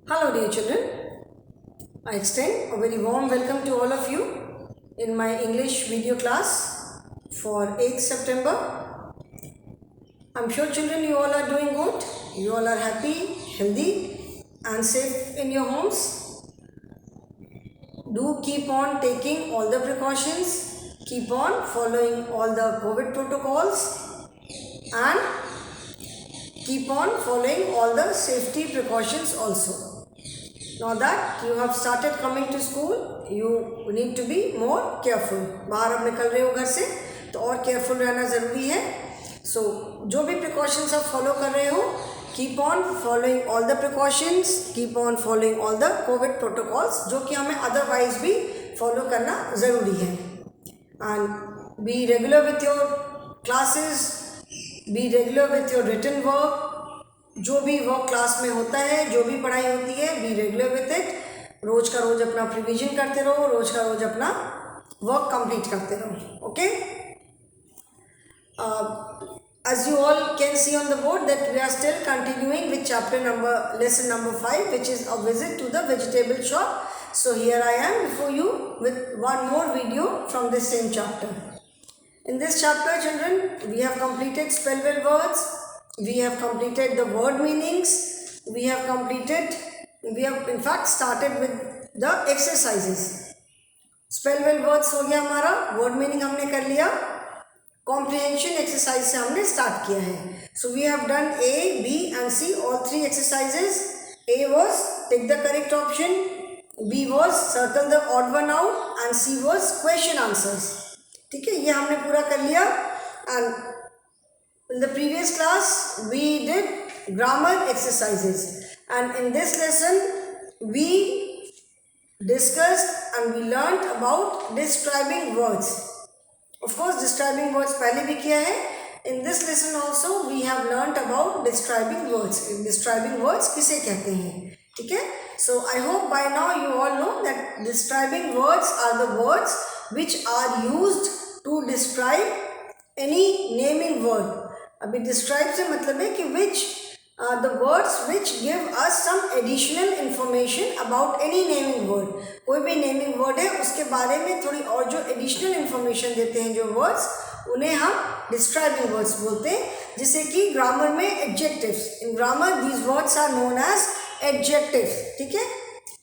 Hello dear children, I extend a very warm welcome to all of you in my English video class for 8th September. I'm sure children you all are doing good, you all are happy, healthy and safe in your homes. Do keep on taking all the precautions, keep on following all the COVID protocols and keep on following all the safety precautions also. Now that you have started coming to school, you need to be more careful. बाहर अब निकल रहे हो घर से तो और careful रहना ज़रूरी है. So जो भी precautions आप follow कर रहे हो, keep on following all the precautions, keep on following all the COVID protocols जो कि हमें otherwise भी follow करना ज़रूरी है. And be regular with your classes, be regular with your written work. जो भी वर्क क्लास में होता है, जो भी पढ़ाई होती है, बी रेगुलर विथ इट. रोज का रोज अपना प्रिविजन करते रहो, रोज का रोज अपना वर्क कंप्लीट करते रहो. Okay, as you all can see on the board that we are still continuing with lesson number 5, which is a visit to the vegetable shop. So here I am before you with one more video from this same chapter. In this chapter, children, we have completed spellwell words. We have completed the word meanings. We have in fact started with the exercises. Spellwell words हो गया हमारा, word meaning हमने कर लिया, comprehension exercise से हमने start किया है. So we have done A, B and C, all three exercises. A was take the correct option, B was circle the odd one out and C was question answers. ठीक है, ये हमने पूरा कर लिया. And in the previous class, we did grammar exercises, and in this lesson, we discussed and we learnt about describing words. Of course, describing words पहले भी किया है. In this lesson also, we have learnt about describing words. Describing words किसे कहते हैं, ठीक है? So I hope by now you all know that describing words are the words which are used to describe any naming word. अभी describe से मतलब है कि which the words which give us some additional information about any naming word. कोई भी naming word है उसके बारे में थोड़ी और जो एडिशनल इंफॉर्मेशन देते हैं जो वर्ड्स, उन्हें हम डिस्क्राइबिंग वर्ड्स बोलते हैं. जैसे कि ग्रामर में adjectives. In grammar these words are known as adjectives. ठीक है,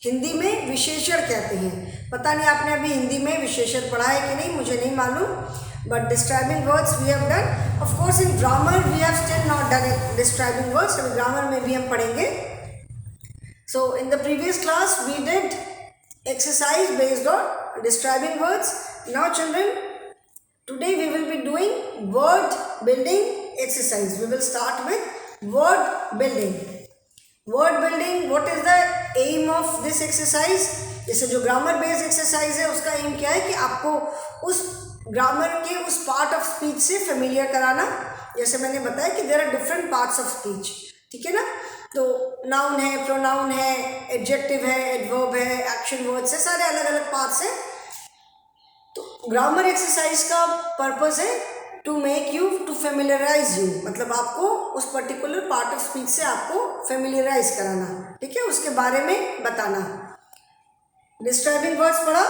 हिंदी में विशेषण कहते हैं. पता नहीं आपने अभी हिंदी में विशेषण पढ़ा है कि नहीं, मुझे नहीं मालूम. But describing words we have done. Of course, in grammar we have still not done it. Describing words, so grammar में भी हम पढ़ेंगे. So in the previous class we did exercise based on describing words. Now children, today we will be doing word building exercise. We will start with word building. Word building. What is the aim of this exercise? जैसे जो grammar based exercise है उसका M क्या है कि आपको उस grammar के उस पार्ट ऑफ स्पीच से फेमिलियर कराना. जैसे मैंने बताया कि there are different parts of speech, ठीक है ना. तो नाउन है, प्रोनाउन है, एडजेक्टिव है, एडवर्ब है, एक्शन वर्ड्स है, सारे अलग अलग पार्ट्स हैं. तो ग्रामर एक्सरसाइज का पर्पस है to make you, to familiarise you, मतलब आपको उस पर्टिकुलर पार्ट ऑफ स्पीच से आपको फेमिलियराइज कराना, ठीक है, उसके बारे में बताना. डिस्क्राइबिंग वर्ड्स पढ़ा.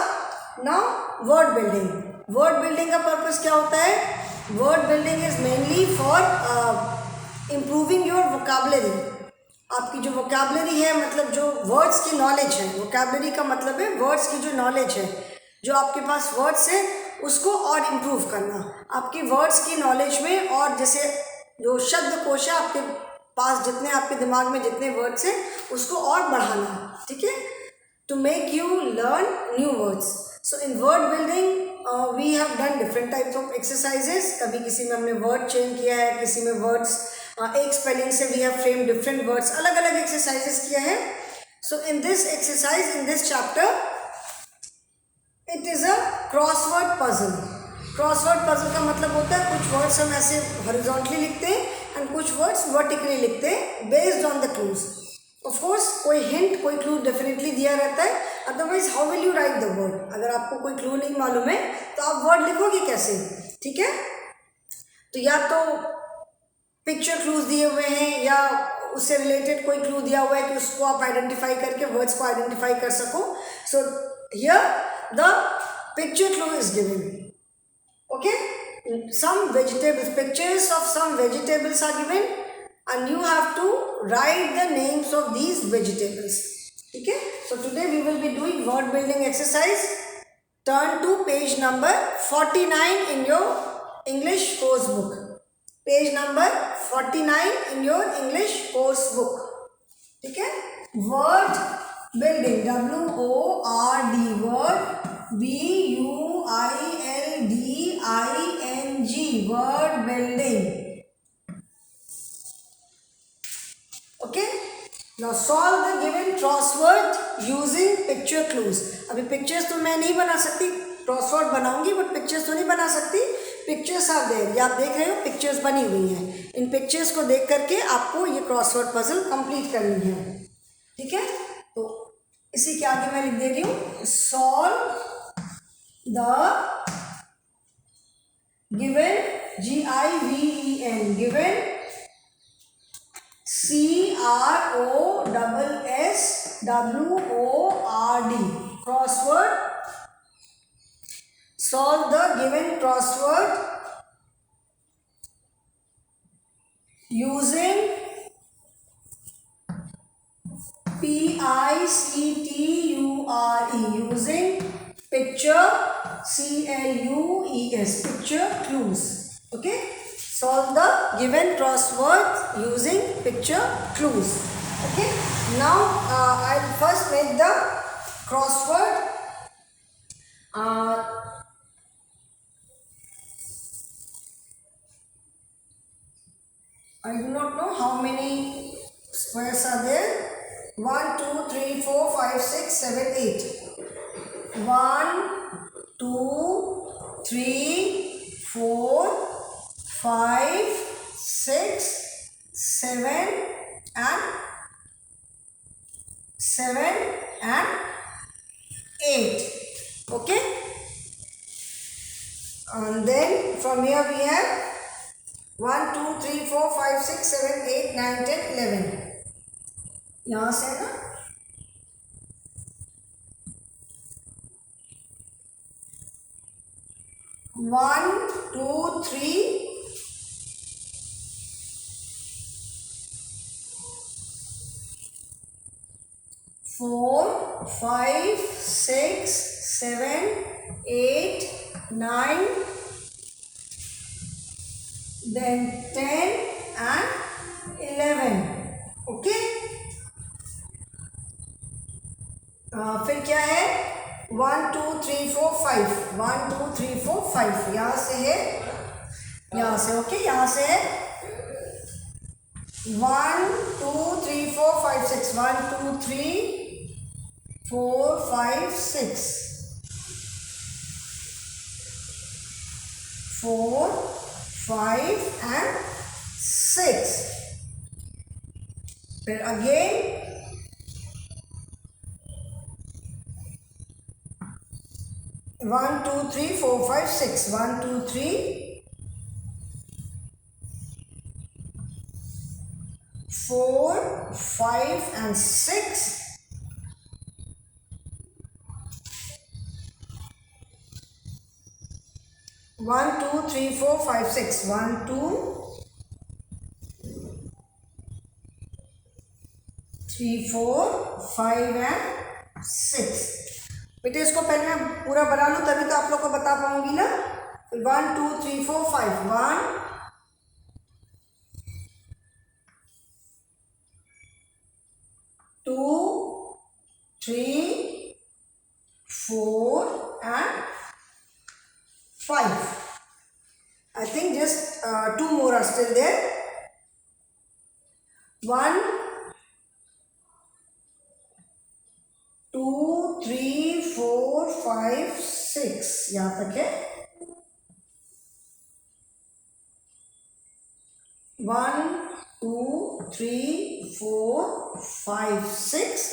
Now word building. Word building का पर्पस क्या होता है? Word building is mainly for improving your vocabulary. आपकी जो वोकैबुलरी है, मतलब जो वर्ड्स की नॉलेज है, वोकैबुलरी का मतलब है वर्ड्स की जो नॉलेज है, जो आपके पास वर्ड्स है उसको और इम्प्रूव करना. आपकी वर्ड्स की नॉलेज में, और जैसे जो शब्दकोश है आपके पास, जितने आपके दिमाग में जितने वर्ड्स हैं उसको और बढ़ाना, ठीक है, to make you learn new words. So in word building we have done different types of exercises. कभी किसी में हमने word change किया है, किसी में words एक spelling से we have framed different words, अलग अलग exercises किया है. So in this exercise, in this chapter, it is a crossword puzzle. Crossword puzzle का मतलब होता है कुछ words हम ऐसे horizontally लिखते हैं and कुछ words vertically लिखते हैं based on the clues. Of course कोई हिंट, कोई क्लू डेफिनेटली दिया रहता है, otherwise how will you right the word. अगर आपको कोई क्लू नहीं मालूम है तो आप वर्ड लिखोगे कैसे, ठीक है. तो या तो पिक्चर क्लूज दिए हुए हैं या उससे रिलेटेड कोई क्लू दिया हुआ है कि उसको आप आइडेंटिफाई करके वर्ड्स को आइडेंटिफाई कर सको. So here the picture clue is given. Okay, some vegetables, pictures of some vegetables are given and you have to write the names of these vegetables. Okay, so today we will be doing word building exercise. Turn to page number 49 in your English course book. Page number 49 in your English course book. Okay, word building, WORD, word BUILDING, word building. Okay, now solve the given crossword using picture clues. अभी pictures तो मैं नहीं बना सकती, crossword बनाऊंगी but pictures तो नहीं बना सकती. Pictures are there, ये आप देख रहे हो pictures बनी हुई हैं. इन pictures को देख करके आपको ये crossword puzzle complete करनी है. ठीक है, तो इसी के आगे मैं लिख दे रही हूँ solve the given, GIVEN, given CROSSWORD, crossword. Solve the given crossword using PICTURE, using picture, CLUES, picture clues. Okay, solve the given crossword using picture clues. Okay, now I'll first make the crossword. I do not know how many squares are there. 1 2 3 4 5 6 7 8. 1 2 3 4 5 6 7 and 8. Okay, and then from here we have 1 2 3 4 5 6 7 8 9 10 11. यहाँ से ना 1 2 3 4 5 6 7 8 9, then 10 and 11. Okay, फिर क्या है 1 2 3 4 5, 1 2 3 4 5 यहाँ से है, यहाँ से. ओके, यहाँ से है 1 2 3 4 5 6, 1 2 3 4 5 6, 4 5 and 6. फिर again 1 2 3 4 5 6, 1 2 3 4 5 and 6. 1 2 3 4 5 6, 1 2 3 4 5 and 6. बेटे इसको पहले मैं पूरा बना लूँ तभी तो आप लोग को बता पाऊंगी ना. 1 2 3 4 5, 1 2 3 4 and 5. I think just 2 more are still there. 1 2 3 4 5 6 यहाँ तक है. 1 2 3 4 5 6.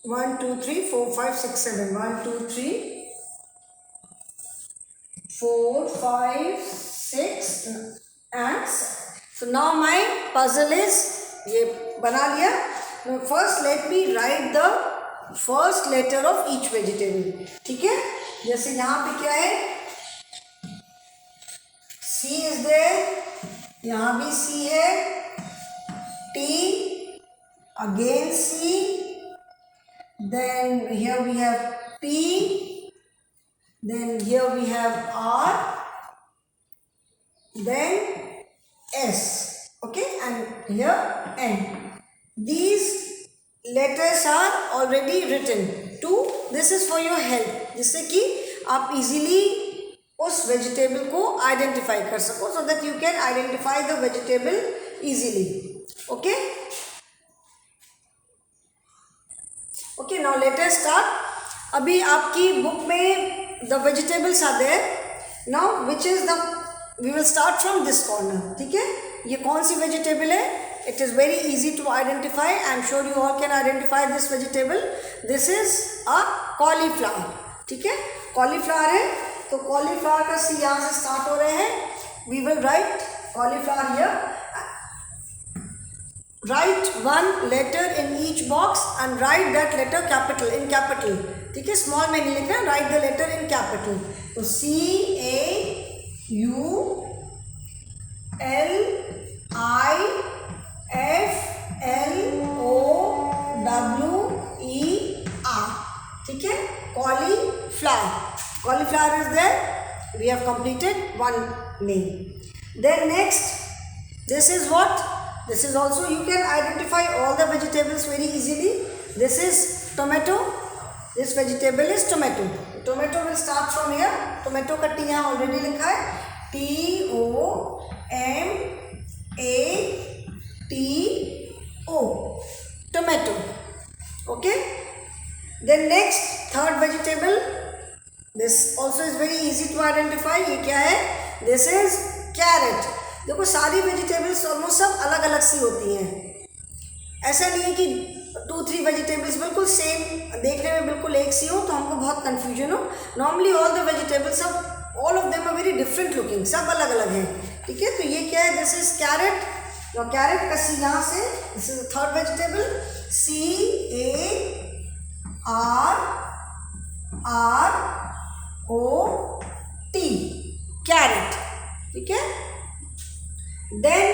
1 2 3 4 5 6 7 1 2 3 4 5 6 and 7. So now my puzzle is ये बना लिया. Now first let me write the first letter of each vegetable. ठीक है, जैसे यहाँ पे क्या है, C is there, यहाँ भी C है, T, again C, then here we have P, then here we have R, then S, okay, and here N. These letters are already written. To this is for your help, जिससे कि आप easily उस vegetable को identify कर सको, so that you can identify the vegetable easily. Okay. Okay, now let us start. अभी आपकी book में the vegetables are there. Now which is the, we will start from this corner. ठीक है, ये कौन सी vegetable है? It is very easy to identify. I am sure you all can identify this vegetable. This is a cauliflower. ठीक है, cauliflower है, तो cauliflower का सी यहाँ से start हो रहे हैं. We will write cauliflower here. Write one letter in each box and write that letter capital in capital. ठीक है, small में नहीं लिखना, write the letter in capital. तो C A U L I F L O W E R. ठीक है, cauliflower. Cauliflower is there. We have completed one name. Then next, this is what? This is also, you can identify all the vegetables very easily. This is tomato. This vegetable is tomato. Tomato will start from here. Tomato का T यहाँ already लिखा है. T O M A T O. Tomato. Okay. Then next, third vegetable. This also is very easy to identify. ये क्या है? This is carrot. देखो सारी vegetables almost सब अलग अलग सी होती हैं. ऐसा नहीं है कि 2-3 वेजिटेबल्स बिल्कुल सेम देखने में बिल्कुल एक सी हो तो हमको बहुत कन्फ्यूजन हो. नॉर्मली ऑल द वेजिटेबल्स सब all of them are very different looking, सब अलग अलग हैं. ठीक है, तो ये क्या है? This is carrot. और कैरेट का सी यहाँ से, this is third vegetable. CARROT, carrot. ठीक है, देन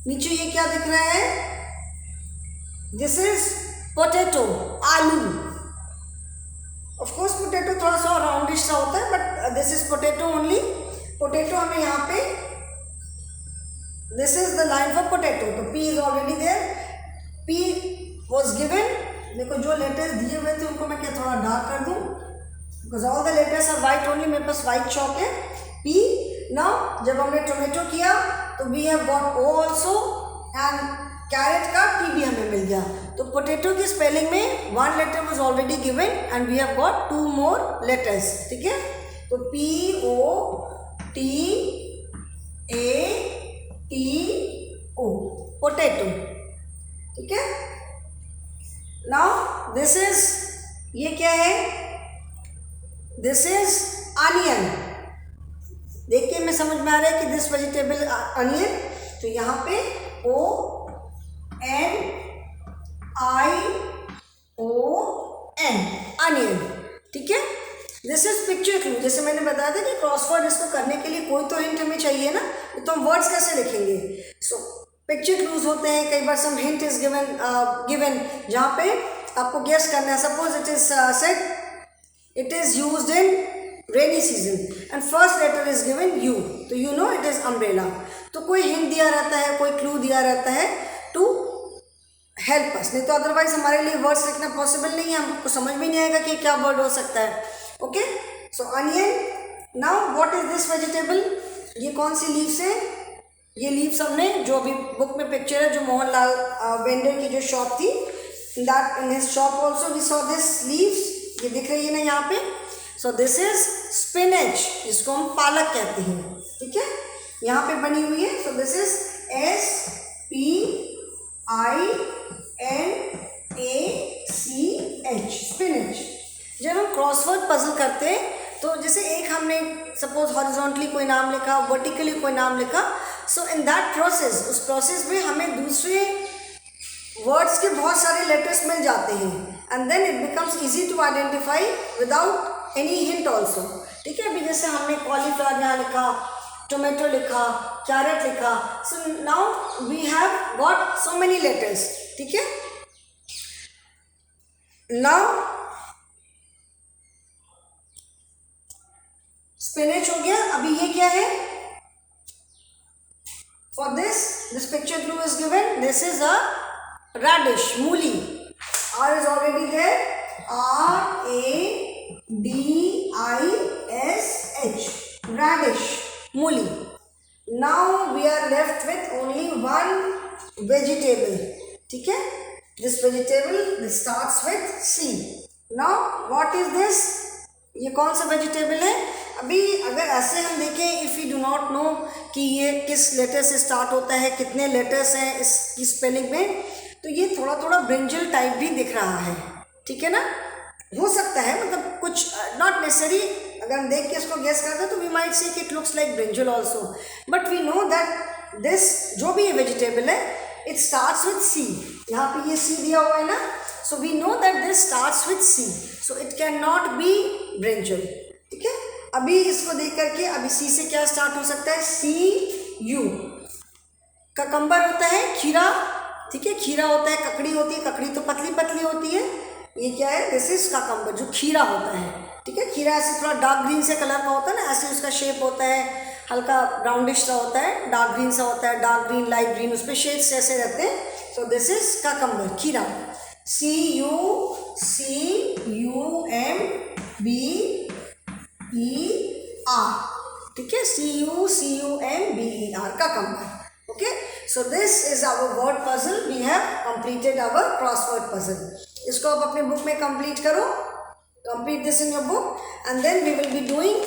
नीचे ये क्या दिख रहा है? दिस इज पोटैटो, आलू. ऑफ कोर्स पोटैटो थोड़ा सा राउंडिश सा होता है, but this is potato only. पोटैटो हमें यहाँ पे, this is the line for potato. तो P is already there. P was given. देखो जो लेटर्स दिए हुए थे उनको मैं क्या थोड़ा डार्क कर दूँ, because all the letters are white only. मेरे पास वाइट चॉक है. P. नाउ जब हमने टोमेटो किया तो we have got O also, and carrot का T भी हमें मिल गया. तो पोटैटो की स्पेलिंग में one letter was already given and we have got 2 more letters. ठीक है, तो P O T A T O, potato. ठीक है, नाउ दिस इज, ये क्या है? This is onion. देख के मैं समझ में आ रहा है कि दिस वेजिटेबल अनियन. तो यहाँ पे O N I O N, onion. ठीक है, दिस इज पिक्चर क्लू. जैसे मैंने बताया था कि क्रॉसवर्ड इसको करने के लिए कोई तो हिंट हमें चाहिए ना, तो हम वर्ड्स कैसे लिखेंगे? सो पिक्चर क्लूज होते हैं. कई बार सम हिंट इज गिवन जहाँ पे आपको गेस करना है. Suppose it is said it is used in rainy season and first letter is given U, तो you know it is umbrella. तो कोई हिंट दिया रहता है, कोई क्लू दिया रहता है टू हेल्प अस. नहीं तो अदरवाइज हमारे लिए वर्ड्स लिखना पॉसिबल नहीं है, हमको समझ में नहीं आएगा कि क्या वर्ड हो सकता है. Okay, so onion. Now what is this vegetable? ये कौन सी लीव्स है? ये लीव्स हमने जो अभी बुक में पिक्चर है, जो मोहनलाल वेंडर की जो शॉप थी, in his shop also we saw this leaves. ये दिख रही है ना यहाँ पे. सो दिस इज स्पिनच, जिसको हम पालक कहते हैं. ठीक है, यहाँ पे बनी हुई है. So this is SPINAC. H, spinach. जब हम क्रॉसवर्ड पजल करते हैं तो जैसे एक हमने सपोज हॉरिजॉन्टली कोई नाम लिखा, वर्टिकली कोई नाम लिखा, सो इन दैट प्रोसेस, उस प्रोसेस में हमें दूसरे वर्ड्स के बहुत सारे लेटर्स मिल जाते हैं and then it becomes easy to identify without any hint also. ठीक है, अभी जैसे हमने कॉलीफ्लावर यहाँ लिखा, टोमेटो लिखा, कैरेट लिखा, so now we have got so many letters. ठीक है, नाउ स्पिनच हो गया। अभी ये क्या है? For this picture glue is given, this is a radish, मूली। R is already there, R-A-D-I-S-H, radish, मूली। Now we are left with only one vegetable। ठीक है, this vegetable this starts with C। Now what is this? ये कौन सा vegetable है? अभी अगर ऐसे हम देखें, if you do not know कि ये किस लेटर से स्टार्ट होता है, कितने लेटर्स हैं इसकी स्पेलिंग में, तो ये थोड़ा थोड़ा ब्रिंजल टाइप भी दिख रहा है। ठीक है ना, हो सकता है, मतलब कुछ नॉट नेसेसरी, अगर हम देख के इसको गेस करते हैं तो we might say it looks like brinjal also, but we know that this जो भी ये वेजिटेबल है इट स्टार्ट्स विथ सी। यहाँ पे ये सी दिया हुआ है ना, so we know that this starts with C, so it can not be brinjal. ठीक है, अभी इसको देख करके अभी सी से क्या स्टार्ट हो सकता है? सी यू। ककम्बर होता है खीरा। ठीक है, खीरा होता है, ककड़ी होती है, ककड़ी तो पतली पतली होती है, ये क्या है? दिस इज ककम्बर, जो खीरा होता है। ठीक है, खीरा ऐसे थोड़ा डार्क ग्रीन से कलर का होता है ना, ऐसे उसका शेप होता है, हल्का ब्राउनिश सा होता है, डार्क ग्रीन सा होता है, डार्क ग्रीन, लाइट ग्रीन, उस पर शेड्स ऐसे रहते हैं। सो दिस इज ककम्बर, खीरा। CUCUMBER। ठीक है, CUCUMBER, cucumber. Okay, so this is our word puzzle. We have completed our crossword puzzle. इसको आप अपने बुक में कंप्लीट करो, complete this in your book, and then we will be doing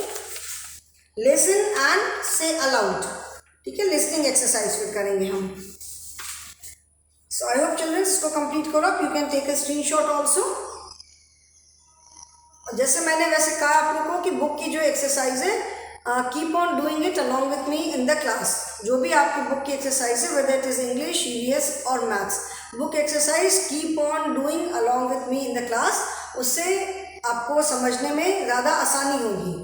listen and say aloud. ठीक है, listening exercise फिर करेंगे हम। So I hope children इसको complete करो। You can take a screenshot also. और जैसे मैंने वैसे कहा आप लोगों को कि बुक की जो एक्सरसाइज है, keep on doing it along with me in the class. जो भी आपकी बुक की एक्सरसाइज है, whether it is English, EVS और maths, book exercise keep on doing along with me in the class. उससे आपको समझने में ज़्यादा आसानी होगी।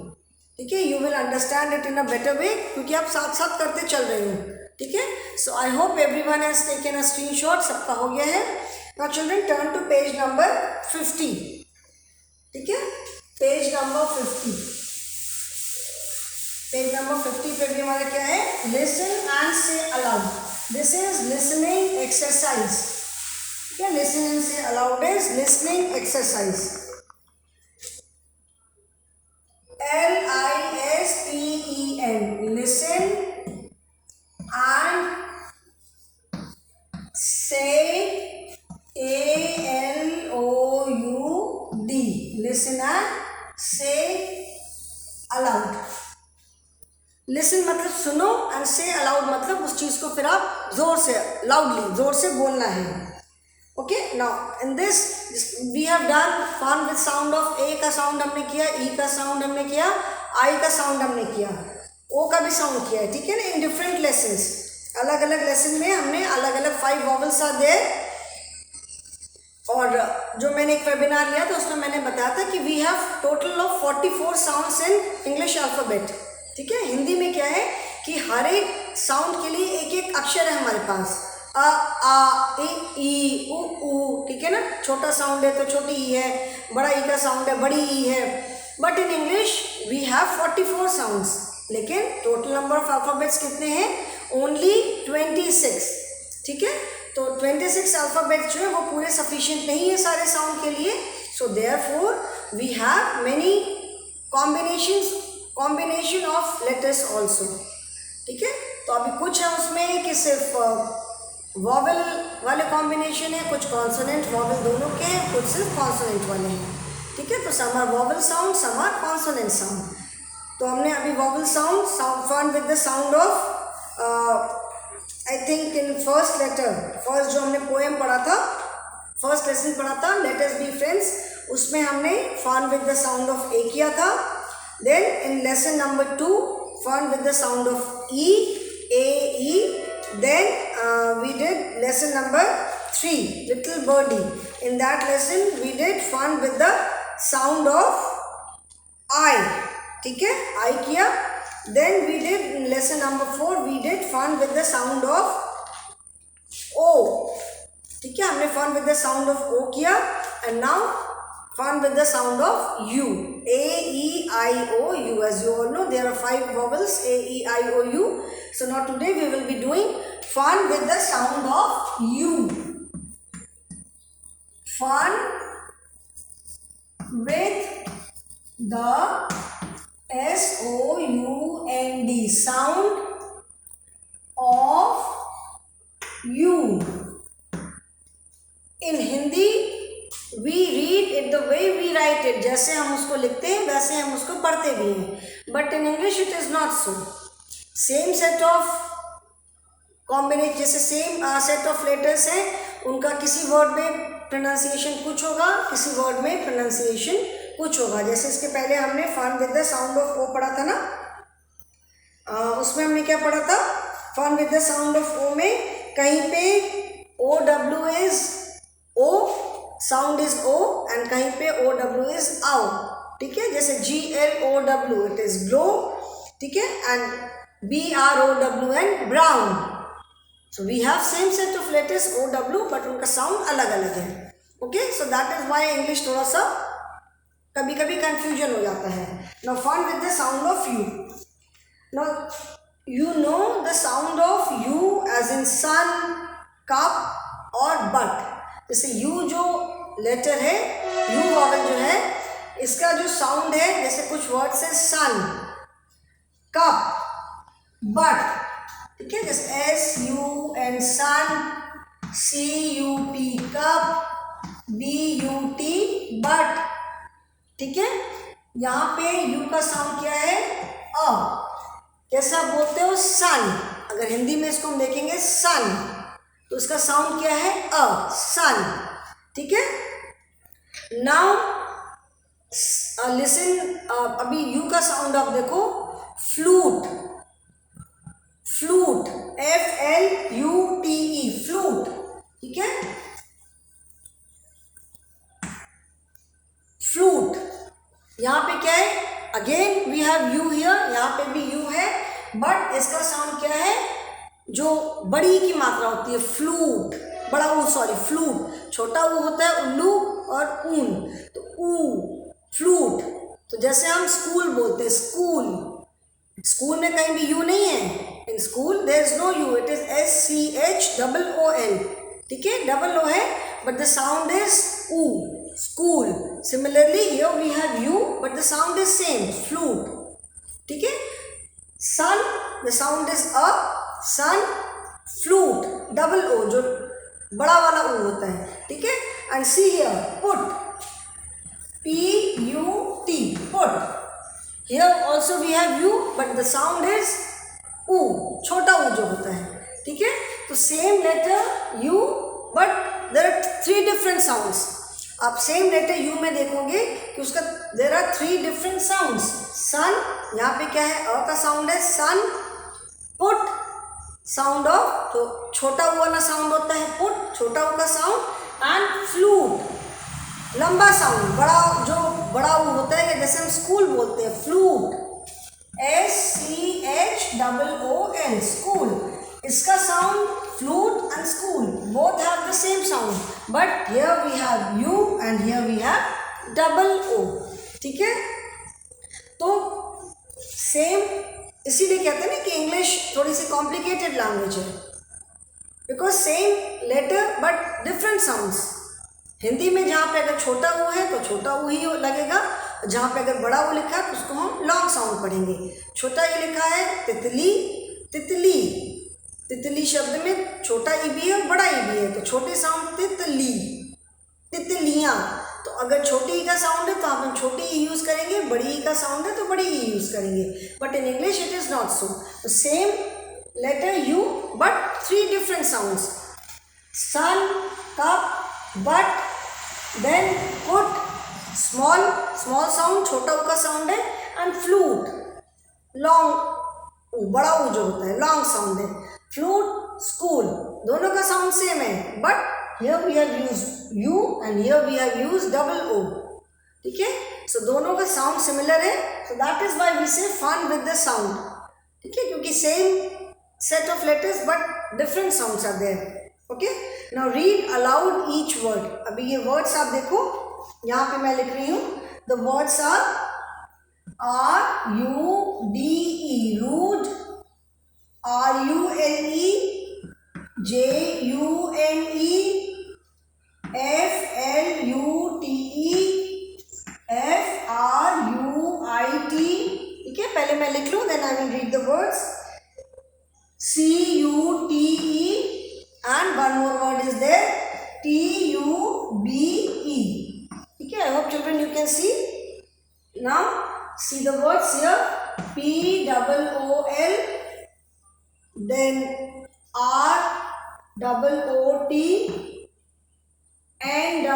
ठीक है, you will understand it in a better way, क्योंकि आप साथ साथ करते चल रहे हो। ठीक है, so I hope everyone has taken a screenshot, सबका हो गया है। Now children turn to page number 50। ठीक है, पेज नंबर 50। पेज नंबर 50 पे भी हमारा क्या है? लिसन एंड से allowed. This is listening exercise. ठीक है, लिसन एंड से allowed is listening exercise. LISTEN, listen and से ALOUD, लिसन एंड से अलाउड। लिसन मतलब सुनो, एंड से अलाउड मतलब उस चीज़ को फिर आप जोर से, लाउडली, जोर से बोलना है। Okay, now in this we have done fun with sound of A का साउंड हमने किया, ई का साउंड हमने किया, आई का साउंड हमने किया, ओ का भी साउंड किया है। ठीक है ना, इन डिफरेंट लेसन्स, अलग अलग लेसन में हमने अलग अलग 5 वॉवल्स आर देयर। और जो मैंने एक वेबिनार लिया था उसमें मैंने बताया था कि we have total of 44 sounds in English alphabet. ठीक है, हिंदी में क्या है कि हर एक साउंड के लिए एक एक अक्षर है हमारे पास, अ, आ, ई, उ। ठीक है ना, छोटा साउंड है तो छोटी ई है, बड़ा ई का साउंड है, बड़ी ई है। But in English we have 44 sounds, लेकिन टोटल नंबर ऑफ अल्फ़ाबेट्स कितने हैं? ओनली 26। ठीक है, तो 26 अल्फ़ाबेट्स जो है वो पूरे सफिशिएंट नहीं है सारे साउंड के लिए। So therefore we have many combination of letters also. ठीक है, तो अभी कुछ है उसमें कि सिर्फ वॉवल वाले कॉम्बिनेशन है, कुछ कॉन्सोनेंट वॉवल दोनों के, कुछ सिर्फ कॉन्सोनेंट वाले हैं। ठीक है, तो some are vowel sound, some are consonant sound. तो हमने अभी vowel sound fun with the sound of I think in first letter, first जो हमने पोएम पढ़ा था, फर्स्ट लेसन पढ़ा था लेट अस बी फ्रेंड्स, उसमें हमने fun with the sound of A किया था. Then in lesson number 2 fun with the sound of E, A E. Then we did lesson number 3 little birdie. In that lesson we did fun with the sound of I. ठीक है, I किया. Then we did lesson number 4 we did fun with the sound of O. ठीक है, हमने fun with the sound of ओ किया. And now fun with the sound of U, A E I O U. As you all know there are 5 vowels a e i o u. So now today we will be doing fun with the sound of u. Fun with the s o u n d sound of u. In Hindi we read it the way we write it. जैसे हम उसको लिखते हैं वैसे हम उसको पढ़ते भी हैं. But in English it is not so. Same set of combination, जैसे सेम सेट ऑफ लेटर्स हैं, उनका किसी वर्ड में प्रोनाउंसिएशन कुछ होगा, किसी वर्ड में प्रोनाउंसिएशन कुछ होगा. जैसे इसके पहले हमने fun with the sound of O पढ़ा था ना, उसमें हमने क्या पढ़ा था? Fun with the sound of O में कहीं पे O W is O, sound is O, and कहीं पे ओ डब्ल्यू इज आओ. ठीक है, जैसे G L O W it is glow. ठीक है, and B R O W N brown. So we have same set of letters O W, but उनका sound अलग अलग है. Okay, so that is why English थोड़ा सा कभी कभी कंफ्यूजन हो जाता है. Now fun with the sound of U. Now you know the sound of U as in sun, cup और बट. जैसे यू जो लेटर है, यू वॉवल जो है, इसका जो साउंड है, जैसे कुछ वर्ड्स है सन, कप, बट. ठीक है, जैसे S U N sun, C U P cup, B U T but. ठीक है, यहाँ पे यू का साउंड क्या है? अ. कैसा बोलते हो? सन. अगर हिंदी में इसको हम देखेंगे सन, तो उसका साउंड क्या है? अ, सन. ठीक है, नाउ लिसन. अभी यू का साउंड आप देखो, flute. Flute, F L U T E, flute. ठीक है, फ्लूट. यहाँ पे क्या है? Again we have U here, यहाँ पे भी यू है, बट इसका साउंड क्या है? जो बड़ी की मात्रा होती है, फ्लूट. बड़ा ऊ, सॉरी, फ्लूट. छोटा ऊ होता है उल्लू और ऊन, तो ऊ, फ्लूट. तो जैसे हम स्कूल बोलते हैं, स्कूल. स्कूल में कहीं भी यू नहीं है. In school there is no U, it is S C H double O L. ठीक है, डबल ओ है, बट द साउंड इज ऊ, school. Similarly here we have U, but the sound is same, flute. ठीक है, sun, the sound is अ, sun, flute, double O, जो बड़ा वाला ऊ होता है. ठीक है, and see here, put, P U T, put. Here also we have U, but the sound is ऊ, छोटा ऊ जो होता है. ठीक है, तो same letter U, but there are 3 different sounds. आप सेम लेटर यू में देखोगे कि उसका there are 3 different sounds. Sun, यहाँ पे क्या है? अ का साउंड है सन. पुट, साउंड ऑफ, तो छोटा ऊ वाला साउंड होता है पुट, छोटा ऊ का साउंड. एंड फ्लूट, लंबा साउंड, बड़ा, जो बड़ा ऊ होता है, जैसे हम स्कूल बोलते हैं, flute, S C H double O N, school. इसका sound flute and school both have the same sound, but here we have U and here we have double O. ठीक है, तो सेम, इसीलिए कहते हैं ना कि इंग्लिश थोड़ी सी कॉम्प्लिकेटेड लैंग्वेज है, because same letter but different sounds. Hindi में जहाँ पे अगर छोटा ऊ है तो छोटा ऊ ही लगेगा, जहाँ पे अगर बड़ा ऊ लिखा है तो उसको हम लॉन्ग साउंड पढ़ेंगे. छोटा ई लिखा है तितली, तितली. तितली शब्द में छोटा ई भी है और बड़ा ई भी है, तो छोटे साउंड तितली, तितलियाँ. तो अगर छोटी ई का साउंड है तो हम छोटी ई यूज़ करेंगे, बड़ी ई का साउंड है तो बड़ी ई यूज़ करेंगे. But in English it is not so. तो same letter U, but 3 different sounds. Sun, cup, but then put small sound, छोटा ऊ का साउंड है, एंड फ्लूट लॉन्ग ऊ, बड़ा ऊ जो होता है लॉन्ग साउंड है. फ्लूट स्कूल, दोनों का साउंड सेम है, but here we have used U and here we have used double O. ठीक है, सो दोनों का साउंड सिमिलर है, so that is why we say fun with the sound. ठीक है, क्योंकि same set of letters but different sounds are there. Okay, now read aloud each word. अभी ये वर्ड्स आप देखो, यहाँ पे मैं लिख रही हूँ. The words are U D E, rude, RULE, JUNE, FLUTE, FRUIT. ठीक है, पहले मैं लिख लूँ, then I will read the words. CUTE, and one more word is there, TUBE. ठीक है, I hope children you can see. Now see the words here, POOL, then ROOT, NOON, ROOF, BOOT, FOOD, and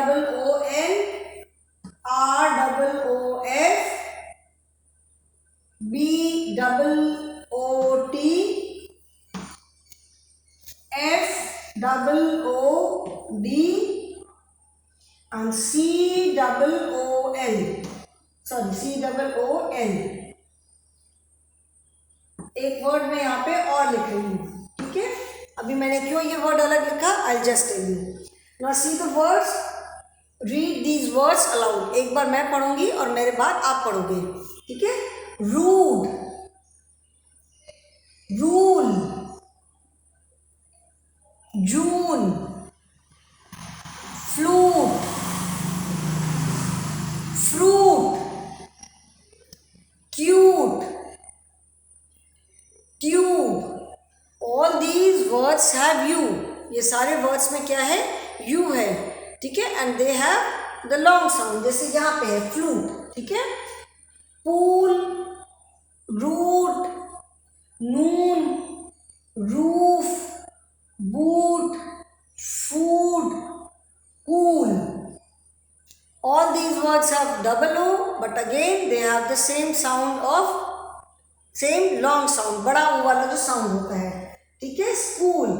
COOL. एक word मैं यहाँ पे और लिख रही हूँ. ठीक है, अभी मैंने क्यों ये वर्ड अलग लिखा, I just tell you. Now see the words, read these words aloud. एक बार मैं पढ़ूंगी और मेरे बाद आप पढ़ोगे. ठीक है, rude, rule, June, flute, fruit, cute, tube. All these words have U. ये सारे वर्ड्स में क्या है, यू है. ठीक है, and they have the long sound, जैसे यहाँ पे है फ्लूट. ठीक है, pool, root, Noon, roof, boot, food, cool. All these words have double O, but again they have the same sound of, same long sound, बड़ा O वाला जो sound होता है. ठीक है, school,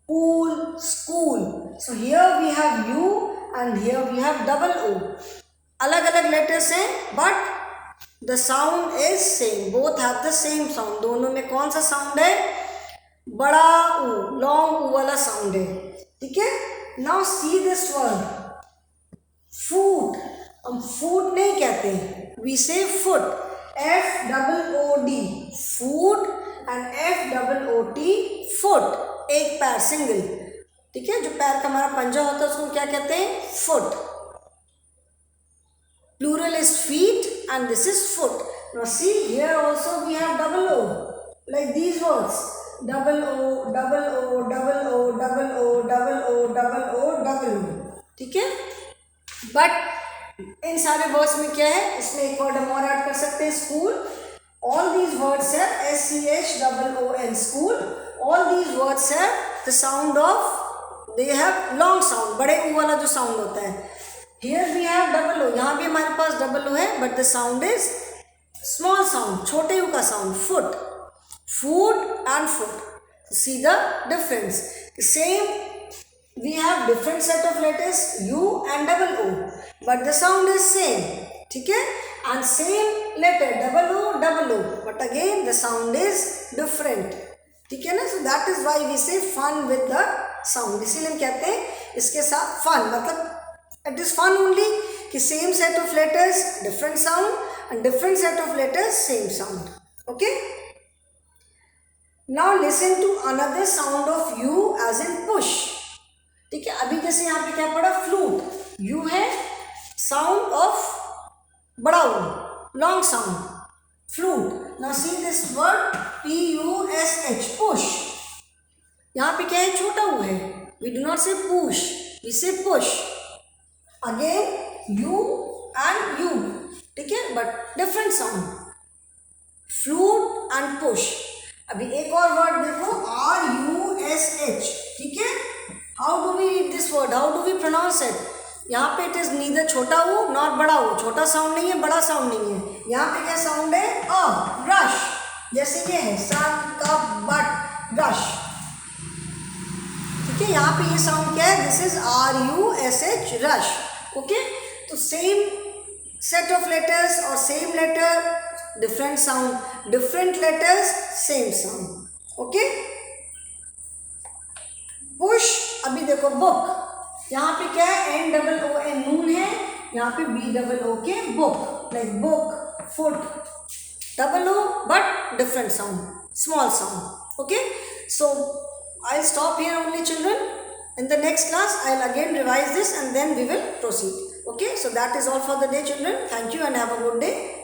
pool, school. So here we have U and here we have double O. अलग अलग letters हैं, but the sound is same. Both have the same sound. दोनों में कौन सा sound है, बड़ा ऊ, लॉन्ग ऊ वाला साउंड है. ठीक है, नाउ सी दिस वर्ड फूट. हम फूट नहीं कहते, वी से foot, FOOD, foot, and FOOT, foot, एक पैर, सिंगल. ठीक है, जो पैर का हमारा पंजा होता है उसको क्या कहते हैं, foot. Plural is feet and this is foot. Now see here also we have double O, like these words, double O, double O, double O, double O, double O, double O, double O. ठीक है, but इन सारे words में क्या है, इसमें एक word हम और ऐड कर सकते हैं, स्कूल. ऑल दीज वर्ड्स है SCHOOL, school. All these words है the sound of, they have long sound, बड़े ऊ वाला जो साउंड होता है. Here we have double O, यहाँ भी हमारे पास डबल ओ है, but the sound is small sound, छोटे ऊ का sound, foot, food and foot. See the difference. Same, we have different set of letters U and double O, but the sound is same. ठीक है, and same letter double O, but again the sound is different. ठीक है ना, so that is why we say fun with the sound. इसीलिए हम कहते हैं इसके साथ fun, मतलब it is fun only कि same set of letters different sound and different set of letters same sound. Okay. Now listen to another sound of U as in push. ठीक है, अभी जैसे यहाँ पे क्या पड़ा, फ्लूट, U है, साउंड ऑफ बड़ा U, long sound, flute. Now see this word PUSH, push. यहाँ पे क्या है, छोटा U है, we do not say push, we say push. Again U and U. ठीक है, but different sound, flute and push. अभी एक और वर्ड देखो, RUSH. ठीक है, How do we read this word? How do we pronounce it? यहाँ पे it is neither छोटा हो नॉर बड़ा हो, छोटा साउंड नहीं है बड़ा साउंड नहीं है, यहाँ पे क्या साउंड है? अ, ब्रश, जैसे ये है सन कप बट ब्रश, ठीक है। यहाँ पे ये साउंड क्या है? This is RUSH, rush, okay. तो सेम सेट ऑफ लेटर्स और same letter different sound, different letters same sound, okay. Push, अभी देखो बुक, यहाँ पे क्या है? NOON नून है, यहाँ पे BOOK book, like book, foot, O but different sound, small sound, okay. So I'll stop here only, children. In the next class I'll again revise this and then we will proceed, okay. So that is all for the day, children. Thank you and have a good day.